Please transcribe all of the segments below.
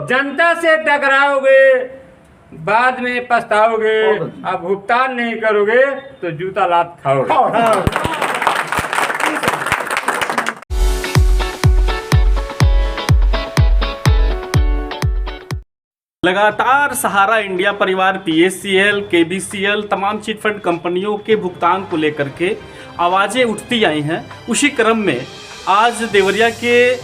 जनता से टकराओगे, बाद में पछताओगे। अब भुगतान नहीं करोगे तो जूता लात खाओगे। लगातार सहारा इंडिया परिवार, PSCL, KBCL, तमाम चिट फंड कंपनियों के भुगतान को लेकर के आवाज़ें उठती आई हैं। उसी क्रम में आज देवरिया के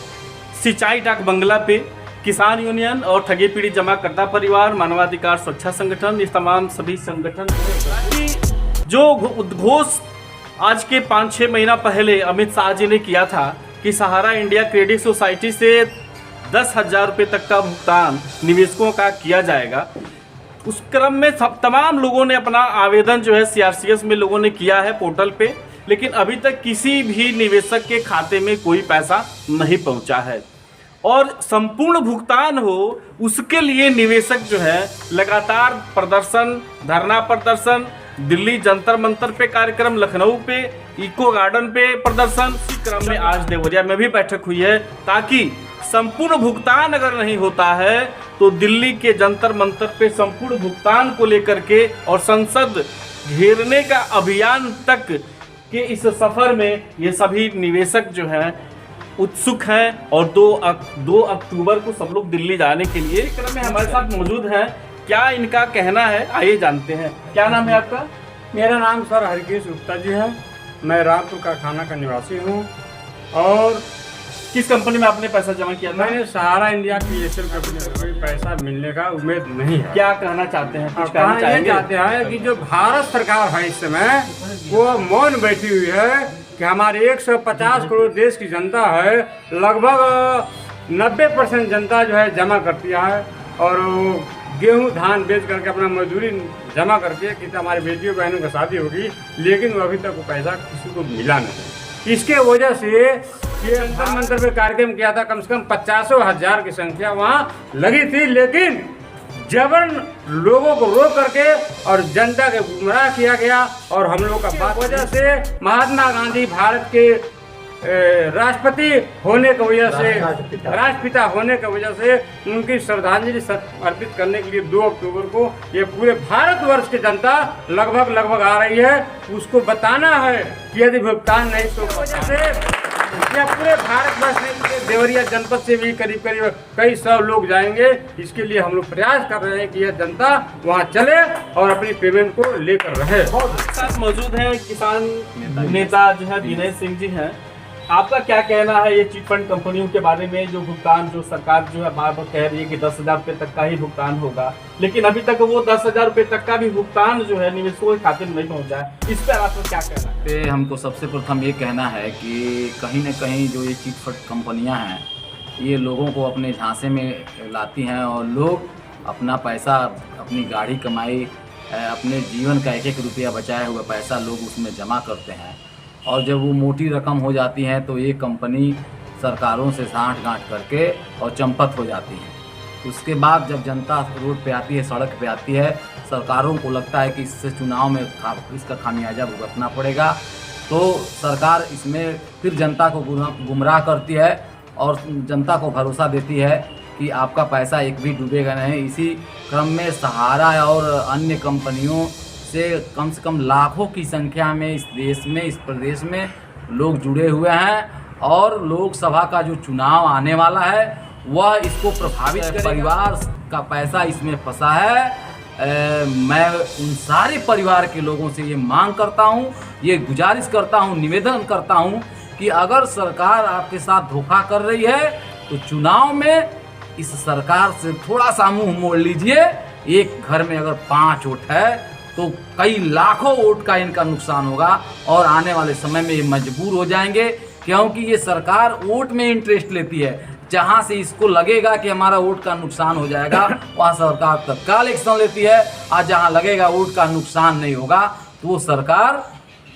सिंचाई डाक बंगला पे किसान यूनियन और ठगी पीड़ित जमाकर्ता परिवार, मानवाधिकार सुरक्षा संगठन, इस तमाम सभी संगठन जो उद्घोष आज के 5-6 महीना पहले अमित शाह जी ने किया था कि सहारा इंडिया क्रेडिट सोसाइटी से 10,000 रुपये तक का भुगतान निवेशकों का किया जाएगा, उस क्रम में तमाम लोगों ने अपना आवेदन जो है CRCS में लोगों ने किया है पोर्टल पे, लेकिन अभी तक किसी भी निवेशक के खाते में कोई पैसा नहीं पहुंचा है। और संपूर्ण भुगतान हो उसके लिए निवेशक जो है लगातार प्रदर्शन, धरना प्रदर्शन, दिल्ली जंतर मंतर पे कार्यक्रम, लखनऊ पे इको गार्डन पे प्रदर्शन, इसी क्रम में आज देवरिया में भी बैठक हुई है ताकि संपूर्ण भुगतान अगर नहीं होता है तो दिल्ली के जंतर मंतर पे संपूर्ण भुगतान को लेकर के और संसद घेरने का अभियान तक के इस सफर में ये सभी निवेशक जो हैं उत्सुक हैं और 2 अक्टूबर को सब लोग दिल्ली जाने के लिए क्रम में हमारे साथ मौजूद हैं। क्या इनका कहना है आइए जानते हैं। क्या नाम है आपका? मेरा नाम सर हरकेश गुप्ता जी है। मैं रामपुर कारखाना का निवासी हूँ। और किस कंपनी में आपने पैसा जमा किया था? मैंने सहारा इंडिया PSL कंपनी में कोई पैसा मिलने का उम्मीद नहीं है। क्या कहना चाहते हैं? कुछ कहना चाहते हैं कि जो भारत सरकार है इस समय वो मौन बैठी हुई है कि हमारे 150 करोड़ देश की जनता है, लगभग 90% जनता जो है जमा करती है और गेहूं धान बेच करके अपना मजदूरी जमा करके कि हमारे बेटियों बहनों की शादी होगी, लेकिन वो अभी तक वो पैसा किसी को मिला नहीं। इसके वजह से ये जंतर मंतर पे कार्यक्रम किया था, कम से कम 50,000 की संख्या वहाँ लगी थी, लेकिन जबरन लोगों को रोक करके और जनता के गुमराह किया गया। और हम लोग का बात वजह से महात्मा गांधी भारत के राष्ट्रपति होने की वजह से, राष्ट्रपिता होने की वजह से उनकी श्रद्धांजलि अर्पित करने के लिए 2 अक्टूबर को ये पूरे भारतवर्ष की जनता लगभग आ रही है। उसको बताना है कि यदि भुगतान नहीं तो वजह से या पूरे भारतवर्ष में देवरिया जनपद से भी करीब कई 100 लोग जाएंगे। इसके लिए हम लोग प्रयास कर रहे हैं कि यह जनता वहां चले और अपनी पेमेंट को लेकर रहे। साथ मौजूद हैं किसान नेता जो है विनय सिंह जी हैं। आपका क्या कहना है ये चिट फंड कंपनियों के बारे में, जो भुगतान जो सरकार जो है बार बार कह रही है कि 10,000 रुपये तक का ही भुगतान होगा, लेकिन अभी तक वो 10,000 रुपये तक का भी भुगतान जो है निवेशकों के खाते में नहीं पहुंचा है। इस पर आपका क्या कहना है? हमको सबसे प्रथम ये कहना है कि कहीं न कहीं जो ये चिट फंड कंपनियां हैं ये लोगों को अपने झांसे में लाती हैं और लोग अपना पैसा, अपनी गाड़ी कमाई, अपने जीवन का 1-1 रुपया बचाया हुआ पैसा लोग उसमें जमा करते हैं और जब वो मोटी रकम हो जाती है तो ये कंपनी सरकारों से साठ-गांठ करके और चंपत हो जाती है। उसके बाद जब जनता रोड पे आती है, सड़क पे आती है, सरकारों को लगता है कि इससे चुनाव में इसका खामियाजा भुगतना पड़ेगा, तो सरकार इसमें फिर जनता को गुमराह करती है और जनता को भरोसा देती है कि आपका पैसा एक भी डूबेगा नहीं। इसी क्रम में सहारा और अन्य कंपनियों से कम लाखों की संख्या में इस देश में, इस प्रदेश में लोग जुड़े हुए हैं और लोकसभा का जो चुनाव आने वाला है वह इसको प्रभावित करेगा। परिवार का पैसा इसमें फंसा है। मैं उन सारे परिवार के लोगों से ये मांग करता हूँ, ये गुजारिश करता हूँ, निवेदन करता हूँ कि अगर सरकार आपके साथ धोखा कर रही है तो चुनाव में इस सरकार से थोड़ा सा मुँह मोड़ लीजिए। एक घर में अगर 5 वोट है तो कई लाखों वोट का इनका नुकसान होगा और आने वाले समय में ये मजबूर हो जाएंगे, क्योंकि ये सरकार वोट में इंटरेस्ट लेती है। जहां से इसको लगेगा कि हमारा वोट का नुकसान हो जाएगा वहां सरकार तत्काल एक्शन लेती है, और जहां लगेगा वोट का नुकसान नहीं होगा तो वो सरकार,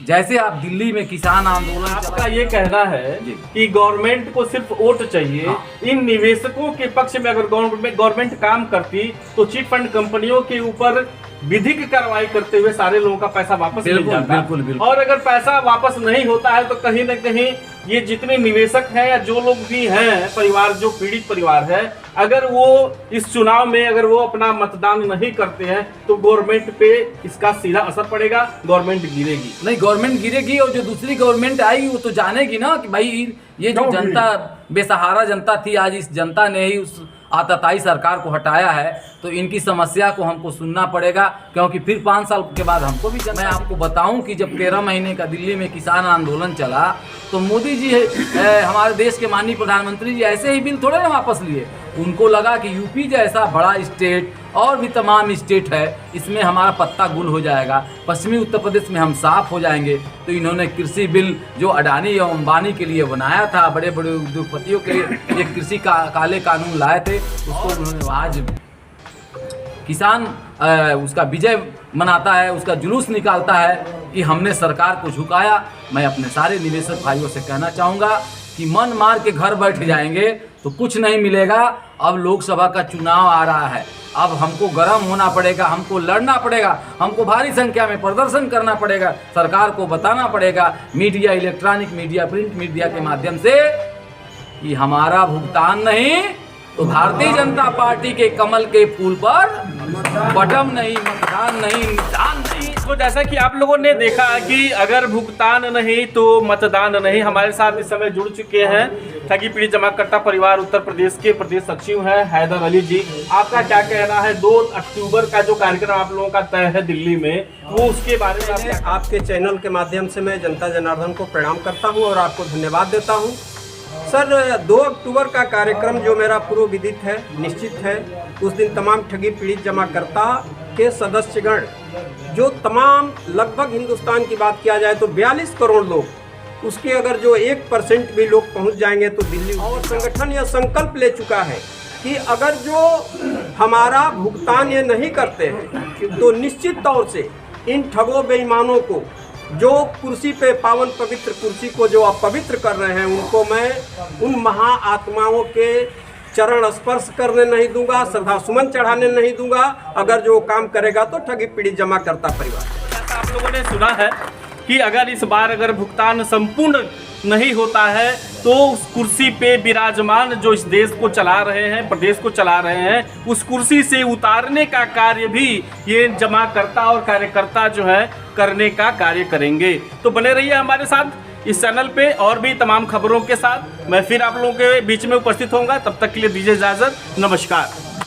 जैसे आप दिल्ली में किसान आंदोलन, आपका ये कहना है कि गवर्नमेंट को सिर्फ वोट चाहिए। हाँ। इन निवेशकों के पक्ष में अगर गवर्नमेंट काम करती तो चिट फंड कंपनियों के ऊपर विधिक कार्रवाई करते हुए सारे लोगों का पैसा वापस मिल जाता। बिल्कुल। और अगर पैसा वापस नहीं होता है तो कहीं न कहीं ये जितने निवेशक हैं या जो लोग भी हैं परिवार, जो पीड़ित परिवार है, अगर वो इस चुनाव में अगर वो अपना मतदान नहीं करते हैं तो गवर्नमेंट पे इसका सीधा असर पड़ेगा, गवर्नमेंट गिरेगी। नहीं, गवर्नमेंट गिरेगी और जो दूसरी गवर्नमेंट आएगी वो तो जानेगी ना कि भाई ये जो जनता बेसहारा जनता थी, आज इस जनता ने ही उस आतताई सरकार को हटाया है, तो इनकी समस्या को हमको सुनना पड़ेगा, क्योंकि फिर 5 साल के बाद हमको भी मैं आपको बताऊं कि जब 13 महीने का दिल्ली में किसान आंदोलन चला तो मोदी जी हमारे देश के माननीय प्रधानमंत्री जी ऐसे ही बिल थोड़े ना वापस लिए। उनको लगा कि यूपी जैसा बड़ा स्टेट और भी तमाम स्टेट है, इसमें हमारा पत्ता गुल हो जाएगा, पश्चिमी उत्तर प्रदेश में हम साफ हो जाएंगे। तो इन्होंने कृषि बिल जो अडानी एवं अंबानी के लिए बनाया था, बड़े बड़े उद्योगपतियों के लिए एक कृषि काले कानून लाए थे, उसको उन्होंने आज किसान उसका विजय मनाता है, उसका जुलूस निकालता है कि हमने सरकार को झुकाया। मैं अपने सारे निवेशक भाइयों से कहना चाहूँगा कि मन मार के घर बैठ जाएंगे तो कुछ नहीं मिलेगा। अब लोकसभा का चुनाव आ रहा है, अब हमको गर्म होना पड़ेगा, हमको लड़ना पड़ेगा, हमको भारी संख्या में प्रदर्शन करना पड़ेगा, सरकार को बताना पड़ेगा, media, electronic media, print media के माध्यम से कि हमारा भुगतान नहीं तो भारतीय जनता पार्टी के कमल के फूल पर बटन नहीं, मतदान नहीं, निशान नहीं। तो जैसा कि आप लोगों ने देखा कि अगर भुगतान नहीं तो मतदान नहीं। हमारे साथ इस समय जुड़ चुके हैं ठगी पीड़ित जमाकर्ता परिवार उत्तर प्रदेश के प्रदेश सचिव हैं हैदर अली जी। आपका क्या कहना है, 2 अक्टूबर का जो कार्यक्रम आप लोगों का तय है दिल्ली में, वो उसके बारे में आप क्या? आपके चैनल के माध्यम से मैं जनता जनार्दन को प्रणाम करता हूं और आपको धन्यवाद देता हूं। सर, 2 अक्टूबर का कार्यक्रम जो मेरा पूर्व विदित है, निश्चित है, उस दिन तमाम ठगी पीड़ित जमाकर्ता के सदस्यगण, जो तमाम लगभग हिंदुस्तान की बात किया जाए तो 42 करोड़ लोग, उसके अगर जो 1% भी लोग पहुंच जाएंगे तो दिल्ली, और संगठन यह संकल्प ले चुका है कि अगर जो हमारा भुगतान ये नहीं करते हैं तो निश्चित तौर से इन ठगों बेईमानों को, जो कुर्सी पे पावन पवित्र कुर्सी को जो अपवित्र कर रहे हैं, उनको मैं उन महाआत्माओं के चरण स्पर्श करने नहीं दूंगा, श्रद्धा सुमन चढ़ाने नहीं दूंगा। अगर जो काम करेगा तो ठगी पीड़ित जमाकर्ता परिवार। आप लोगों ने सुना है कि अगर इस बार अगर भुगतान संपूर्ण नहीं होता है तो उस कुर्सी पे विराजमान जो इस देश को चला रहे हैं, प्रदेश को चला रहे हैं, उस कुर्सी से उतारने का कार्य भी ये जमाकर्ता और कार्यकर्ता जो है करने का कार्य करेंगे। तो बने रहिए हमारे साथ इस चैनल पे और भी तमाम खबरों के साथ। मैं फिर आप लोगों के बीच में उपस्थित होऊंगा, तब तक के लिए दीजिए इजाजत, नमस्कार।